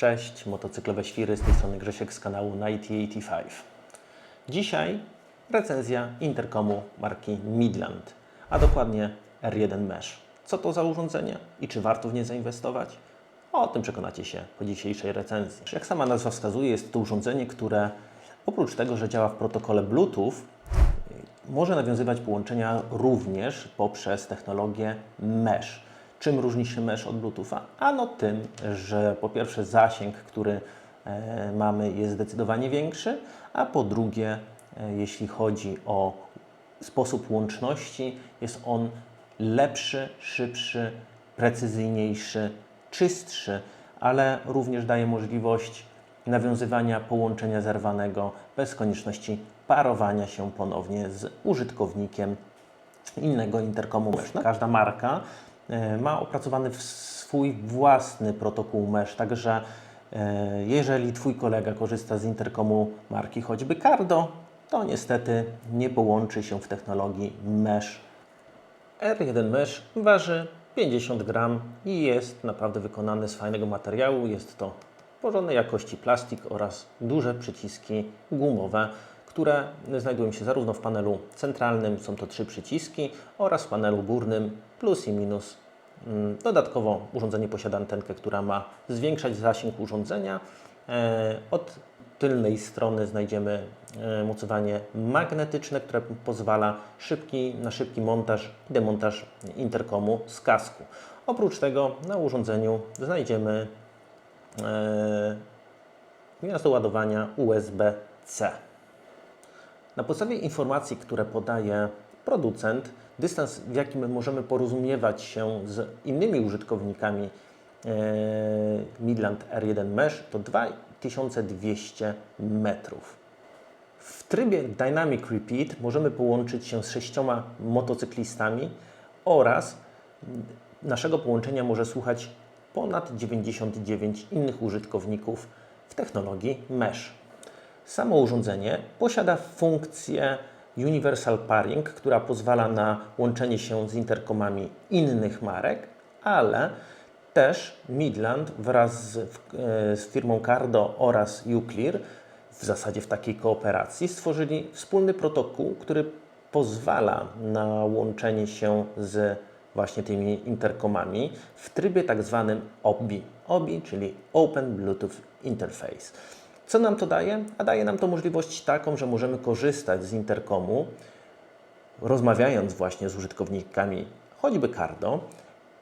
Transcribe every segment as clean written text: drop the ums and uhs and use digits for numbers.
Cześć, motocyklowe świry, z tej strony Grzesiek z kanału 9085. Dzisiaj recenzja interkomu marki Midland, a dokładnie R1 Mesh. Co to za urządzenie i czy warto w nie zainwestować? O tym przekonacie się po dzisiejszej recenzji. Jak sama nazwa wskazuje, jest to urządzenie, które oprócz tego, że działa w protokole Bluetooth, może nawiązywać połączenia również poprzez technologię Mesh. Czym różni się Mesh od Bluetootha? Ano tym, że po pierwsze zasięg, który mamy, jest zdecydowanie większy, a po drugie, jeśli chodzi o sposób łączności, jest on lepszy, szybszy, precyzyjniejszy, czystszy, ale również daje możliwość nawiązywania połączenia zerwanego bez konieczności parowania się ponownie z użytkownikiem innego interkomu Mesh. Każda marka ma opracowany swój własny protokół Mesh, także jeżeli Twój kolega korzysta z interkomu marki choćby Cardo, to niestety nie połączy się w technologii Mesh. R1 Mesh waży 50 gram i jest naprawdę wykonany z fajnego materiału. Jest to porządnej jakości plastik oraz duże przyciski gumowe, które znajdują się zarówno w panelu centralnym, są to 3 przyciski, oraz w panelu górnym plus i minus. Dodatkowo urządzenie posiada antenkę, która ma zwiększać zasięg urządzenia. Od tylnej strony znajdziemy mocowanie magnetyczne, które pozwala na szybki montaż i demontaż interkomu z kasku. Oprócz tego na urządzeniu znajdziemy gniazdo ładowania USB-C. Na podstawie informacji, które podaje producent, dystans, w jakim możemy porozumiewać się z innymi użytkownikami Midland R1 Mesh, to 2200 metrów. W trybie Dynamic Repeat możemy połączyć się z 6 motocyklistami oraz naszego połączenia może słuchać ponad 99 innych użytkowników w technologii Mesh. Samo urządzenie posiada funkcję Universal Pairing, która pozwala na łączenie się z interkomami innych marek, ale też Midland wraz z firmą Cardo oraz Uclear, w zasadzie w takiej kooperacji, stworzyli wspólny protokół, który pozwala na łączenie się z właśnie tymi interkomami w trybie tak zwanym OBI. OBI, czyli Open Bluetooth Interface. Co nam to daje? A daje nam to możliwość taką, że możemy korzystać z interkomu, rozmawiając właśnie z użytkownikami choćby Cardo,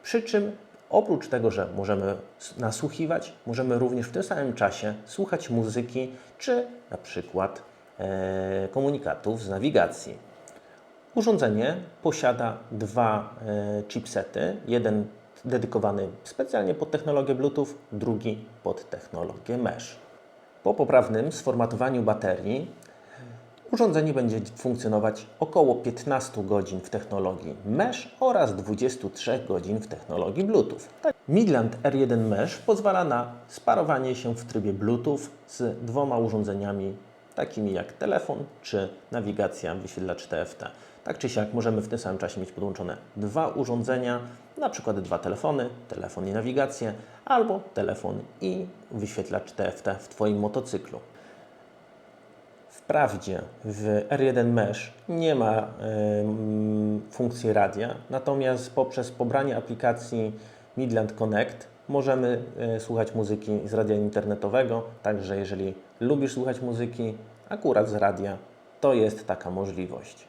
przy czym oprócz tego, że możemy nasłuchiwać, możemy również w tym samym czasie słuchać muzyki, czy na przykład komunikatów z nawigacji. Urządzenie posiada 2 chipsety, jeden dedykowany specjalnie pod technologię Bluetooth, drugi pod technologię Mesh. Po poprawnym sformatowaniu baterii urządzenie będzie funkcjonować około 15 godzin w technologii Mesh oraz 23 godzin w technologii Bluetooth. Midland R1 Mesh pozwala na sparowanie się w trybie Bluetooth z 2 urządzeniami takimi jak telefon czy nawigacja, wyświetlacz TFT. Tak czy siak możemy w tym samym czasie mieć podłączone 2 urządzenia, na przykład 2 telefony, telefon i nawigację, albo telefon i wyświetlacz TFT w Twoim motocyklu. Wprawdzie w R1 Mesh nie ma funkcji radia, natomiast poprzez pobranie aplikacji Midland Connect możemy słuchać muzyki z radia internetowego, także jeżeli lubisz słuchać muzyki akurat z radia, to jest taka możliwość.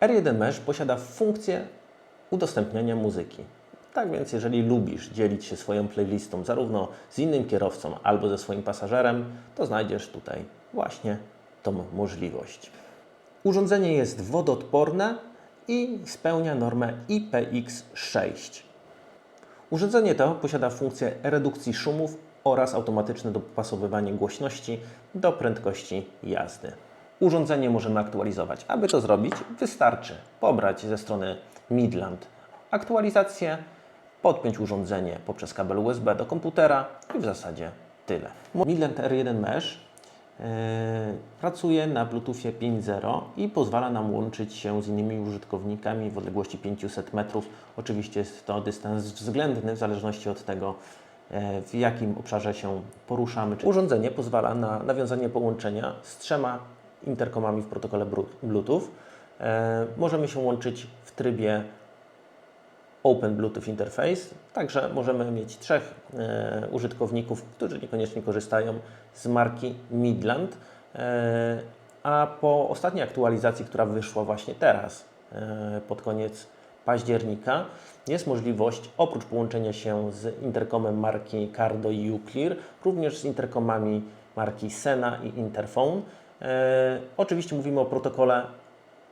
R1 Mesh posiada funkcję udostępniania muzyki. Tak więc jeżeli lubisz dzielić się swoją playlistą zarówno z innym kierowcą albo ze swoim pasażerem, to znajdziesz tutaj właśnie tą możliwość. Urządzenie jest wodoodporne i spełnia normę IPX6. Urządzenie to posiada funkcję redukcji szumów oraz automatyczne dopasowywanie głośności do prędkości jazdy. Urządzenie możemy aktualizować. Aby to zrobić, wystarczy pobrać ze strony Midland aktualizację, podpiąć urządzenie poprzez kabel USB do komputera i w zasadzie tyle. Midland R1 Mesh pracuje na Bluetoothie 5.0 i pozwala nam łączyć się z innymi użytkownikami w odległości 500 metrów. Oczywiście jest to dystans względny w zależności od tego, w jakim obszarze się poruszamy. Urządzenie pozwala na nawiązanie połączenia z 3 interkomami w protokole Bluetooth. Możemy się łączyć w trybie Open Bluetooth Interface, także możemy mieć 3 użytkowników, którzy niekoniecznie korzystają z marki Midland, a po ostatniej aktualizacji, która wyszła właśnie teraz, pod koniec października, jest możliwość oprócz połączenia się z interkomem marki Cardo i Uclear, również z interkomami marki Sena i Interphone. Oczywiście mówimy o protokole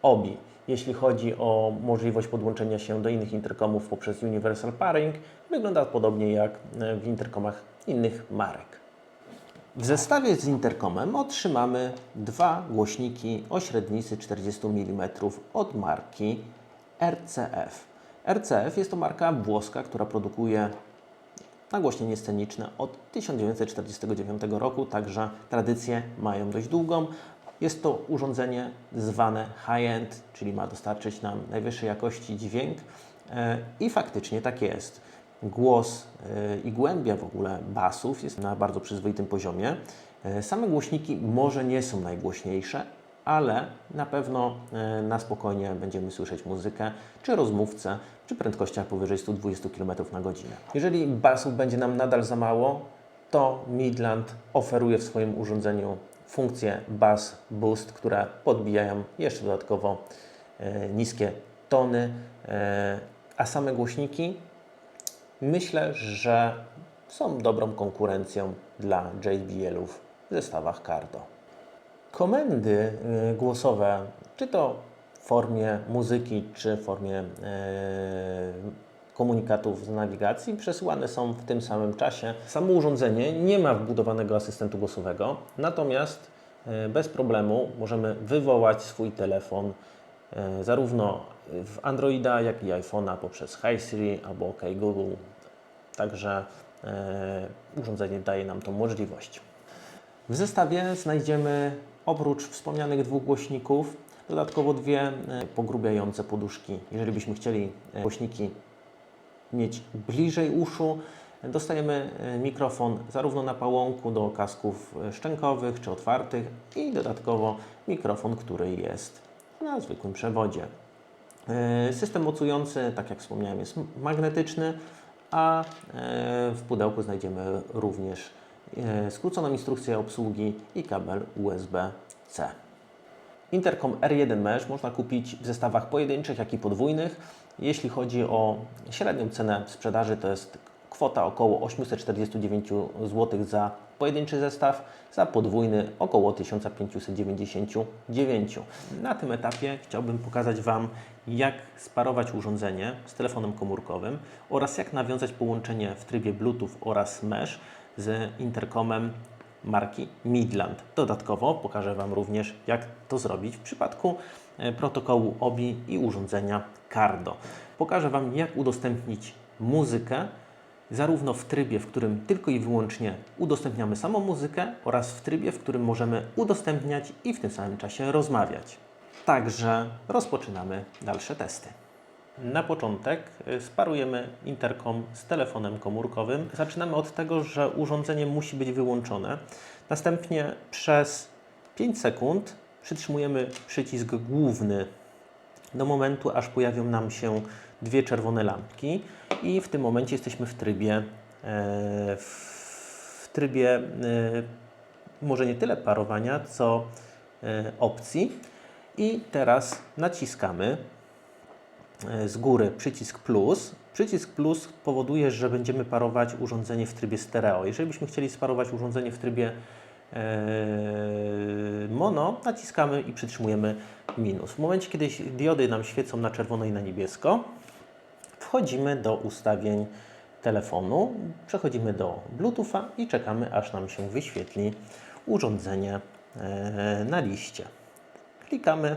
OBI. Jeśli chodzi o możliwość podłączenia się do innych interkomów poprzez Universal Pairing, wygląda podobnie jak w interkomach innych marek. W zestawie z interkomem otrzymamy 2 głośniki o średnicy 40 mm od marki RCF. RCF jest to marka włoska, która produkuje nagłośnienie sceniczne od 1949 roku, także tradycję mają dość długą. Jest to urządzenie zwane high-end, czyli ma dostarczyć nam najwyższej jakości dźwięk i faktycznie tak jest. Głos i głębia w ogóle basów jest na bardzo przyzwoitym poziomie. Same głośniki może nie są najgłośniejsze, ale na pewno na spokojnie będziemy słyszeć muzykę, czy rozmówcę, przy prędkościach powyżej 120 km na godzinę. Jeżeli basów będzie nam nadal za mało, to Midland oferuje w swoim urządzeniu funkcje Bass Boost, które podbijają jeszcze dodatkowo niskie tony, a same głośniki myślę, że są dobrą konkurencją dla JBL-ów w zestawach Cardo. Komendy głosowe, czy to w formie muzyki, czy w formie komunikatów z nawigacji, przesyłane są w tym samym czasie. Samo urządzenie nie ma wbudowanego asystentu głosowego, natomiast bez problemu możemy wywołać swój telefon zarówno w Androida, jak i iPhone'a poprzez Hi Siri albo OK Google. Także urządzenie daje nam tą możliwość. W zestawie znajdziemy oprócz wspomnianych 2 głośników dodatkowo 2 pogrubiające poduszki. Jeżeli byśmy chcieli głośniki mieć bliżej uszu, dostajemy mikrofon zarówno na pałąku do kasków szczękowych czy otwartych i dodatkowo mikrofon, który jest na zwykłym przewodzie. System mocujący, tak jak wspomniałem, jest magnetyczny, a w pudełku znajdziemy również skróconą instrukcję obsługi i kabel USB-C. Interkom R1 Mesh można kupić w zestawach pojedynczych, jak i podwójnych. Jeśli chodzi o średnią cenę sprzedaży, to jest kwota około 849 zł za pojedynczy zestaw, za podwójny około 1599. Na tym etapie chciałbym pokazać Wam, jak sparować urządzenie z telefonem komórkowym oraz jak nawiązać połączenie w trybie Bluetooth oraz Mesh z interkomem marki Midland. Dodatkowo pokażę Wam również, jak to zrobić w przypadku protokołu OBI i urządzenia Cardo. Pokażę Wam, jak udostępnić muzykę zarówno w trybie, w którym tylko i wyłącznie udostępniamy samą muzykę oraz w trybie, w którym możemy udostępniać i w tym samym czasie rozmawiać. Także rozpoczynamy dalsze testy. Na początek sparujemy interkom z telefonem komórkowym. Zaczynamy od tego, że urządzenie musi być wyłączone. Następnie przez 5 sekund przytrzymujemy przycisk główny do momentu, aż pojawią nam się 2 czerwone lampki i w tym momencie jesteśmy w trybie może nie tyle parowania, co opcji. I teraz naciskamy z góry przycisk plus. Przycisk plus powoduje, że będziemy parować urządzenie w trybie stereo. Jeżeli byśmy chcieli sparować urządzenie w trybie mono, naciskamy i przytrzymujemy minus. W momencie, kiedy diody nam świecą na czerwono i na niebiesko, wchodzimy do ustawień telefonu, przechodzimy do Bluetootha i czekamy, aż nam się wyświetli urządzenie na liście. Klikamy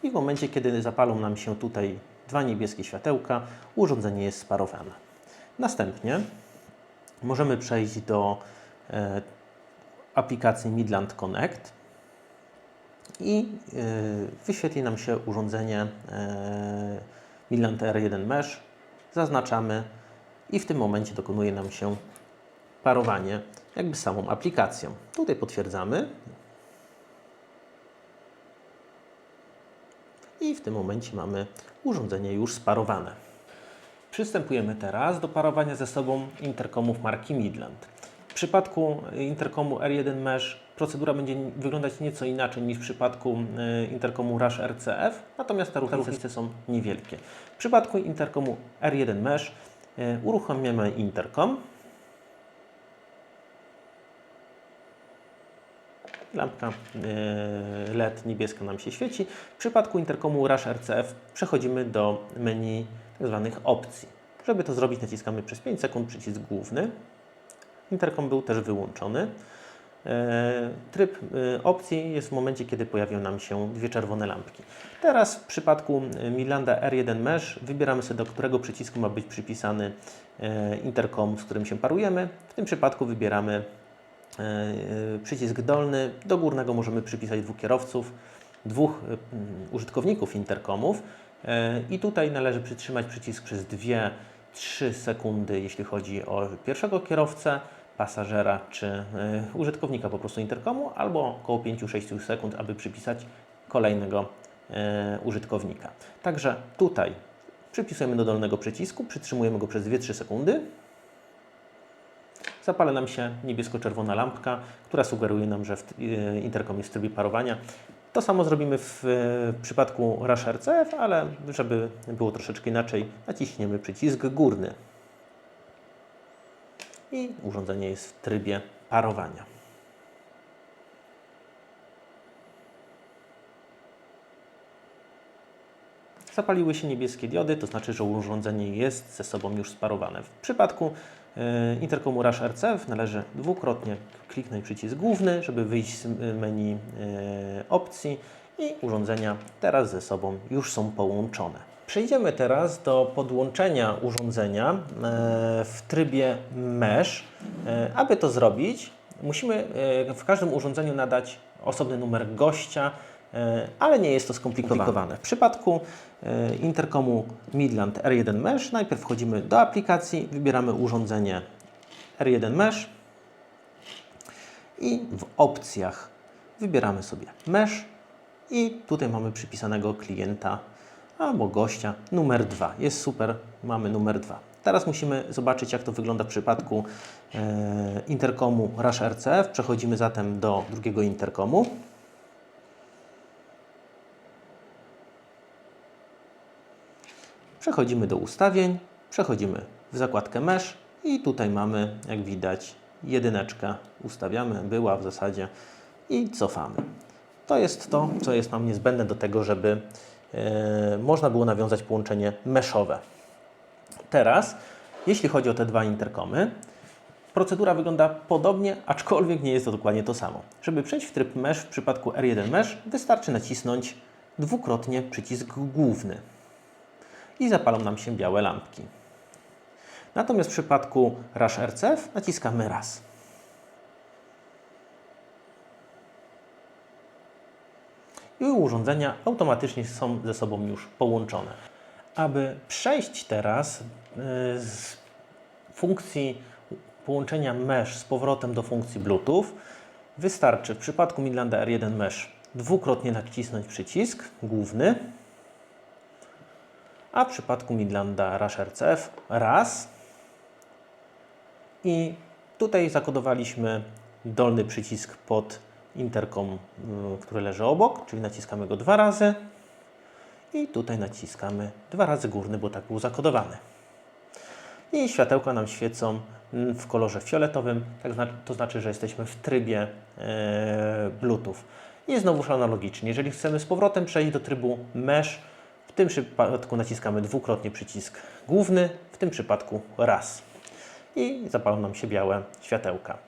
i w momencie, kiedy zapalą nam się tutaj 2 niebieskie światełka, urządzenie jest sparowane. Następnie możemy przejść do aplikacji Midland Connect i wyświetli nam się urządzenie Midland R1 Mesh. Zaznaczamy i w tym momencie dokonuje nam się parowanie jakby samą aplikacją. Tutaj potwierdzamy i w tym momencie mamy urządzenie już sparowane. Przystępujemy teraz do parowania ze sobą interkomów marki Midland. W przypadku interkomu R1 Mesh procedura będzie wyglądać nieco inaczej niż w przypadku interkomu Rush RCF, natomiast te różnice są niewielkie. W przypadku interkomu R1 Mesh uruchamiamy interkom. Lampka LED niebieska nam się świeci. W przypadku interkomu Rush RCF przechodzimy do menu tzw. opcji. Żeby to zrobić, naciskamy przez 5 sekund przycisk główny. Interkom był też wyłączony. Tryb opcji jest w momencie, kiedy pojawią nam się dwie czerwone lampki. Teraz w przypadku Midlanda R1 Mesh wybieramy sobie, do którego przycisku ma być przypisany interkom, z którym się parujemy. W tym przypadku wybieramy przycisk dolny. Do górnego możemy przypisać dwóch kierowców, dwóch użytkowników interkomów. I tutaj należy przytrzymać przycisk przez 2-3 sekundy, jeśli chodzi o pierwszego kierowcę, pasażera czy użytkownika po prostu interkomu, albo około 5-6 sekund, aby przypisać kolejnego użytkownika. Także tutaj przypisujemy do dolnego przycisku, przytrzymujemy go przez 2-3 sekundy. Zapala nam się niebiesko-czerwona lampka, która sugeruje nam, że interkom jest w trybie parowania. To samo zrobimy w przypadku Rush RCF, ale żeby było troszeczkę inaczej, naciśniemy przycisk górny. I urządzenie jest w trybie parowania. Zapaliły się niebieskie diody, to znaczy, że urządzenie jest ze sobą już sparowane. W przypadku interkomu Rush RCF należy dwukrotnie kliknąć przycisk główny, żeby wyjść z menu opcji i urządzenia teraz ze sobą już są połączone. Przejdziemy teraz do podłączenia urządzenia w trybie Mesh. Aby to zrobić, musimy w każdym urządzeniu nadać osobny numer gościa, ale nie jest to skomplikowane. W przypadku interkomu Midland R1 Mesh najpierw wchodzimy do aplikacji, wybieramy urządzenie R1 Mesh i w opcjach wybieramy sobie Mesh i tutaj mamy przypisanego klienta albo gościa numer 2. Jest super, mamy numer 2. Teraz musimy zobaczyć, jak to wygląda w przypadku interkomu Rush RCF. Przechodzimy zatem do drugiego interkomu. Przechodzimy do ustawień, przechodzimy w zakładkę Mesh i tutaj mamy, jak widać, jedyneczkę. Ustawiamy, była w zasadzie i cofamy. To jest to, co jest nam niezbędne do tego, żeby można było nawiązać połączenie meshowe. Teraz, jeśli chodzi o te dwa interkomy, procedura wygląda podobnie, aczkolwiek nie jest to dokładnie to samo. Żeby przejść w tryb Mesh w przypadku R1 Mesh, wystarczy nacisnąć dwukrotnie przycisk główny i zapalą nam się białe lampki. Natomiast w przypadku Rush RCF naciskamy raz. I urządzenia automatycznie są ze sobą już połączone. Aby przejść teraz z funkcji połączenia Mesh z powrotem do funkcji Bluetooth, wystarczy w przypadku Midlanda R1 Mesh dwukrotnie nacisnąć przycisk główny, a w przypadku Midlanda Rush RCF raz. I tutaj zakodowaliśmy dolny przycisk pod interkom, który leży obok, czyli naciskamy go 2 razy i tutaj naciskamy 2 razy górny, bo tak był zakodowany. I światełka nam świecą w kolorze fioletowym, to znaczy, że jesteśmy w trybie Bluetooth. I znowuż analogicznie, jeżeli chcemy z powrotem przejść do trybu Mesh, w tym przypadku naciskamy dwukrotnie przycisk główny, w tym przypadku raz. I zapalą nam się białe światełka.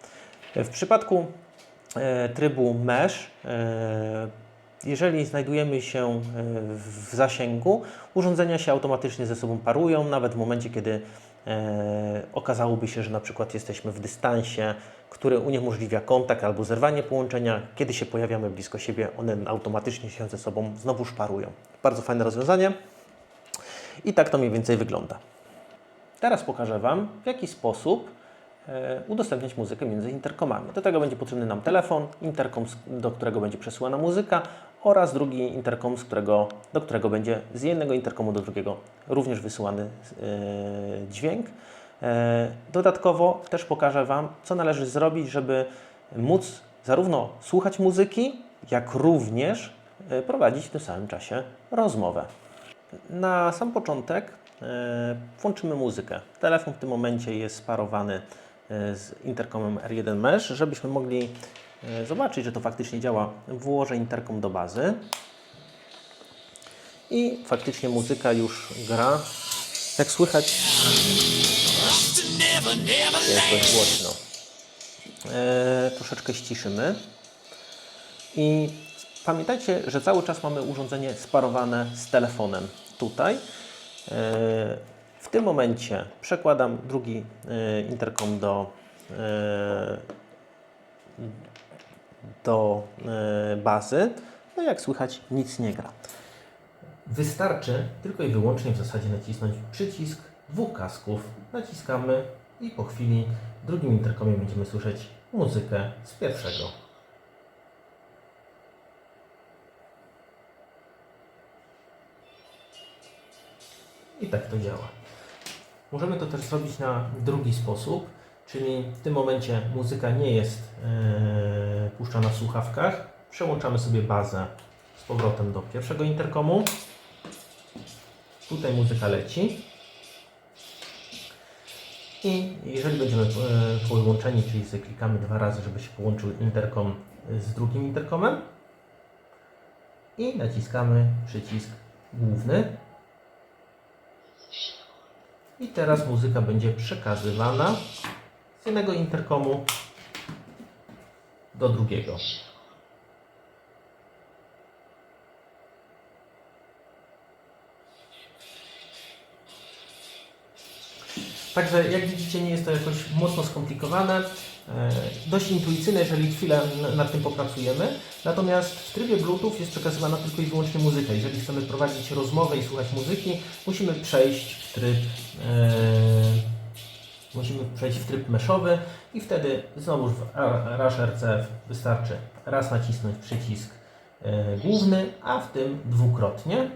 W przypadku trybu Mesh, jeżeli znajdujemy się w zasięgu, urządzenia się automatycznie ze sobą parują, nawet w momencie, kiedy okazałoby się, że na przykład jesteśmy w dystansie, który uniemożliwia kontakt albo zerwanie połączenia. Kiedy się pojawiamy blisko siebie, one automatycznie się ze sobą znowuż parują. Bardzo fajne rozwiązanie i tak to mniej więcej wygląda. teraz pokażę Wam, w jaki sposób udostępniać muzykę między interkomami. Do tego będzie potrzebny nam telefon, interkom, do którego będzie przesyłana muzyka oraz drugi interkom, do którego będzie z jednego interkomu do drugiego również wysyłany dźwięk. Dodatkowo też pokażę Wam, co należy zrobić, żeby móc zarówno słuchać muzyki, jak również prowadzić w tym samym czasie rozmowę. Na sam początek włączymy muzykę. Telefon w tym momencie jest sparowany z interkomem R1 Mesh, żebyśmy mogli zobaczyć, że to faktycznie działa. Włożę interkom do bazy i faktycznie muzyka już gra. Jak słychać, jest dość głośno. Troszeczkę ściszymy i pamiętajcie, że cały czas mamy urządzenie sparowane z telefonem tutaj. W tym momencie przekładam drugi interkom do bazy. No jak słychać, nic nie gra. Wystarczy tylko i wyłącznie w zasadzie nacisnąć przycisk dwóch kasków. Naciskamy i po chwili w drugim interkomie będziemy słyszeć muzykę z pierwszego. I tak to działa. Możemy to też zrobić na drugi sposób, czyli w tym momencie muzyka nie jest puszczana w słuchawkach. Przełączamy sobie bazę z powrotem do pierwszego interkomu. Tutaj muzyka leci. I jeżeli będziemy połączeni, czyli sobie klikamy dwa razy, żeby się połączył interkom z drugim interkomem i naciskamy przycisk główny. I teraz muzyka będzie przekazywana z jednego interkomu do drugiego. Także jak widzicie, nie jest to jakoś mocno skomplikowane, dość intuicyjne, jeżeli chwilę nad tym popracujemy. Natomiast w trybie Bluetooth jest przekazywana tylko i wyłącznie muzyka. Jeżeli chcemy prowadzić rozmowę i słuchać muzyki, musimy przejść w tryb meshowy i wtedy znowu w Rush RCF wystarczy raz nacisnąć przycisk główny, a w tym dwukrotnie.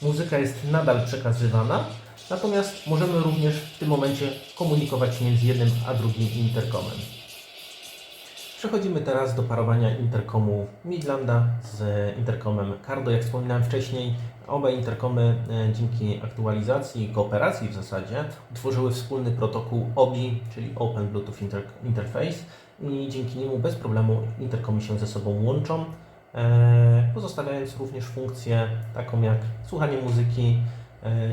Muzyka jest nadal przekazywana, natomiast możemy również w tym momencie komunikować się między jednym a drugim interkomem. Przechodzimy teraz do parowania interkomu Midlanda z interkomem Cardo. Jak wspominałem wcześniej, oba interkomy dzięki aktualizacji i kooperacji w zasadzie utworzyły wspólny protokół OBI, czyli Open Bluetooth Interface, i dzięki niemu bez problemu interkomy się ze sobą łączą, pozostawiając również funkcję taką jak słuchanie muzyki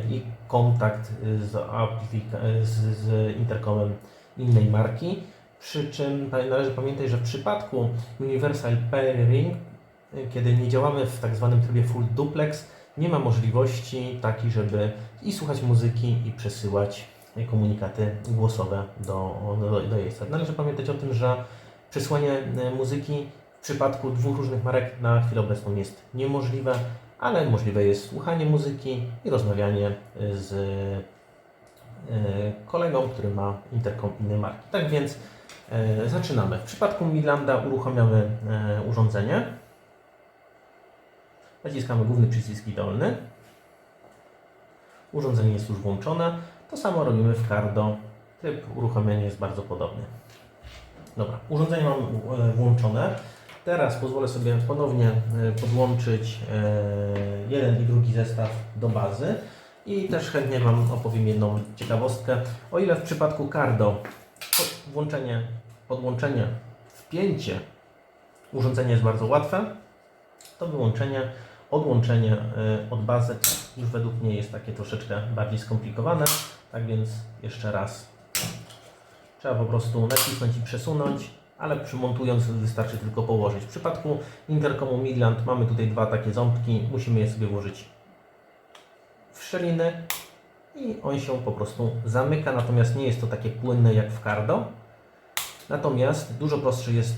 i kontakt z interkomem innej marki. Przy czym należy pamiętać, że w przypadku Universal Pairing, kiedy nie działamy w tak zwanym trybie Full Duplex, nie ma możliwości takiej, żeby i słuchać muzyki, i przesyłać komunikaty głosowe do miejsca. Należy pamiętać o tym, że przesyłanie muzyki w przypadku dwóch różnych marek na chwilę obecną jest niemożliwe, ale możliwe jest słuchanie muzyki i rozmawianie z kolegą, który ma interkom innej marki. Tak więc zaczynamy. W przypadku Midlanda uruchamiamy urządzenie. Naciskamy główny przycisk i dolny. Urządzenie jest już włączone. To samo robimy w Cardo. Tryb uruchomienia jest bardzo podobny. Dobra, urządzenie mam włączone. Teraz pozwolę sobie ponownie podłączyć jeden i drugi zestaw do bazy i też chętnie Wam opowiem jedną ciekawostkę. O ile w przypadku Cardo podłączenie, wpięcie urządzenia jest bardzo łatwe, to odłączenie od bazy już według mnie jest takie troszeczkę bardziej skomplikowane. Tak więc jeszcze raz trzeba po prostu nacisnąć i przesunąć, ale przymontując wystarczy tylko położyć. W przypadku interkomu Midland mamy tutaj dwa takie ząbki, musimy je sobie włożyć w szczeliny i on się po prostu zamyka, natomiast nie jest to takie płynne jak w Cardo. Natomiast dużo prostszy jest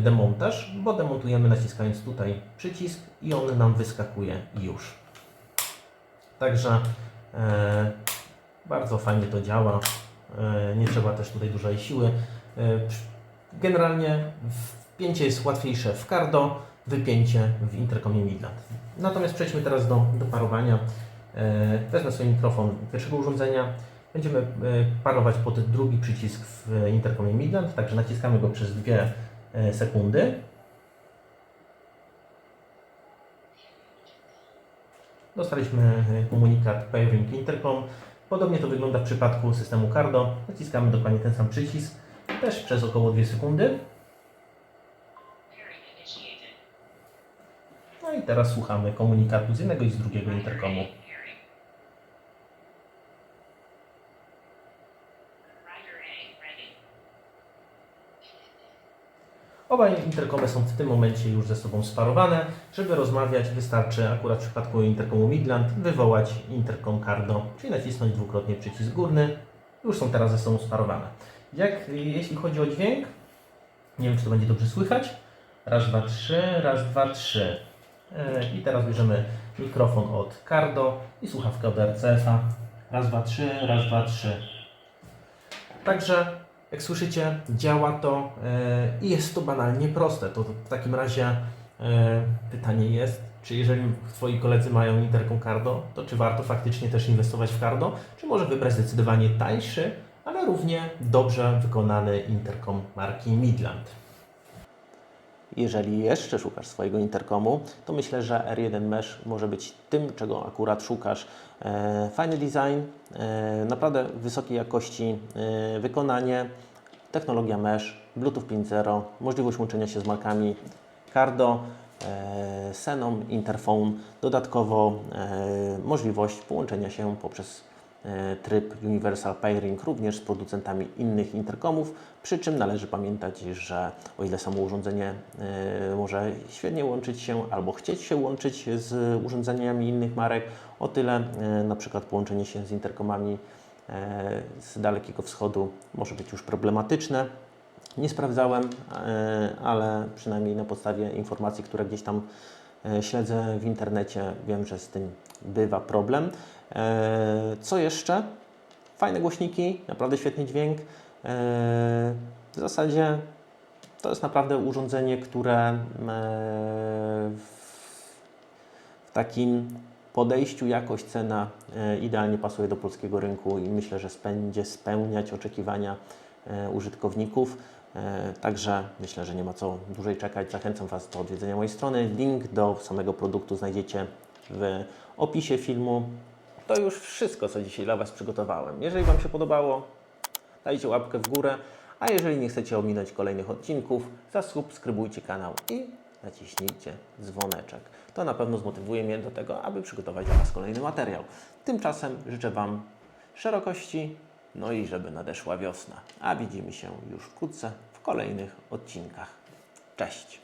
demontaż, bo demontujemy naciskając tutaj przycisk i on nam wyskakuje już. Także bardzo fajnie to działa. Nie trzeba też tutaj dużej siły. Generalnie wpięcie jest łatwiejsze w Cardo, wypięcie w interkomie Midland. Natomiast przejdźmy teraz do parowania. Wezmę sobie mikrofon pierwszego urządzenia. Będziemy parować pod drugi przycisk w interkomie Midland, także naciskamy go przez 2 sekundy. Dostaliśmy komunikat Pairing Intercom. Podobnie to wygląda w przypadku systemu Cardo. Naciskamy dokładnie ten sam przycisk, też przez około 2 sekundy. No i teraz słuchamy komunikatu z jednego i z drugiego interkomu. Obaj interkomy są w tym momencie już ze sobą sparowane. Żeby rozmawiać, wystarczy akurat w przypadku interkomu Midland wywołać interkom Cardo, czyli nacisnąć dwukrotnie przycisk górny. Już są teraz ze sobą sparowane. Jeśli chodzi o dźwięk, nie wiem, czy to będzie dobrze słychać. Raz, dwa, trzy, raz, dwa, trzy. I teraz bierzemy mikrofon od Cardo i słuchawkę od RCF-a. Raz, dwa, trzy, raz, dwa, trzy. Także jak słyszycie, działa to i jest to banalnie proste. To w takim razie pytanie jest, czy jeżeli Twoi koledzy mają interkom Cardo, to czy warto faktycznie też inwestować w Cardo, czy może wybrać zdecydowanie tańszy, ale równie dobrze wykonany interkom marki Midland. Jeżeli jeszcze szukasz swojego interkomu, to myślę, że R1 Mesh może być tym, czego akurat szukasz. Fajny design, naprawdę wysokiej jakości wykonanie, technologia Mesh, Bluetooth 5.0, możliwość łączenia się z markami Cardo, Xenon, Interphone, dodatkowo możliwość połączenia się poprzez tryb Universal Pairing również z producentami innych interkomów, przy czym należy pamiętać, że o ile samo urządzenie może świetnie łączyć się albo chcieć się łączyć z urządzeniami innych marek, o tyle na przykład połączenie się z interkomami z Dalekiego Wschodu może być już problematyczne. Nie sprawdzałem, ale przynajmniej na podstawie informacji, które gdzieś tam śledzę w internecie, wiem, że z tym bywa problem. Co jeszcze? Fajne głośniki, naprawdę świetny dźwięk. W zasadzie to jest naprawdę urządzenie, które w takim podejściu jakość-cena idealnie pasuje do polskiego rynku i myślę, że będzie spełniać oczekiwania użytkowników. Także myślę, że nie ma co dłużej czekać. Zachęcam Was do odwiedzenia mojej strony. Link do samego produktu znajdziecie w opisie filmu. To już wszystko, co dzisiaj dla Was przygotowałem. Jeżeli Wam się podobało, dajcie łapkę w górę, a jeżeli nie chcecie ominąć kolejnych odcinków, zasubskrybujcie kanał i naciśnijcie dzwoneczek. To na pewno zmotywuje mnie do tego, aby przygotować dla Was kolejny materiał. Tymczasem życzę Wam szerokości, no i żeby nadeszła wiosna. A widzimy się już wkrótce w kolejnych odcinkach. Cześć!